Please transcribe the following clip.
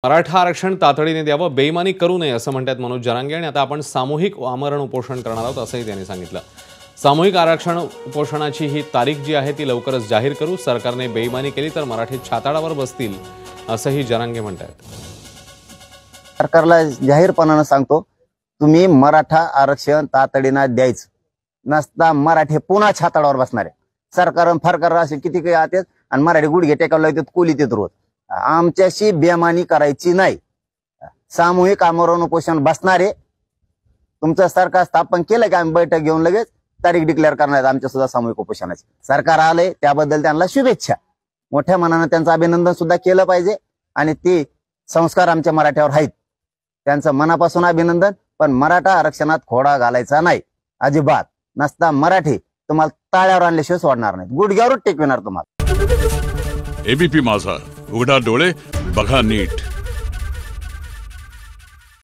मराठा आरक्षण तातडीने द्यावं, बेईमानी करू नये असं म्हणतात मनोज जरांगे। आणि आता आपण सामूहिक आमरण उपोषण करणार आहोत असंही त्यांनी सांगितलं। सामूहिक आरक्षण उपोषणाची ही तारीख जी आहे ती लवकरच जाहीर करू। सरकारने बेईमानी केली तर मराठी छाताडावर बसतील असंही जरांगे म्हणतात। सरकारला जाहीरपणाने सांगतो, तुम्ही मराठा आरक्षण तातडीने द्यायचं नसता मराठी पुन्हा छाताडावर बसणार आहे। सरकार फरकार असे किती काही आतेत आणि मराठी गुडघे टेकावला येतात, कोली येतात रोज। आमच्याशी बेमानी करायची नाही। सामूहिक आमरण उपोषण बसणारे तुमचं सरकार स्थापन केलं की आम्ही बैठक घेऊन लगेच तारीख डिक्लेअर करणार आमच्या सुद्धा सामूहिक उपोषणाची। सरकार आलंय त्याबद्दल त्यांना शुभेच्छा, मोठ्या मनाने त्यांचं अभिनंदन सुद्धा केलं पाहिजे। आणि ते संस्कार आमच्या मराठ्यावर आहेत, त्यांचं मनापासून अभिनंदन। पण मराठा आरक्षणात खोडा घालायचा नाही अजिबात। नसता मराठी तुम्हाला ताळ्यावर आणल्याशिवाय सोडणार नाही, गुडघ्यावरच टेकविणार तुम्हाला। एबीपी माझा, उघडा डोळे बघा नीट।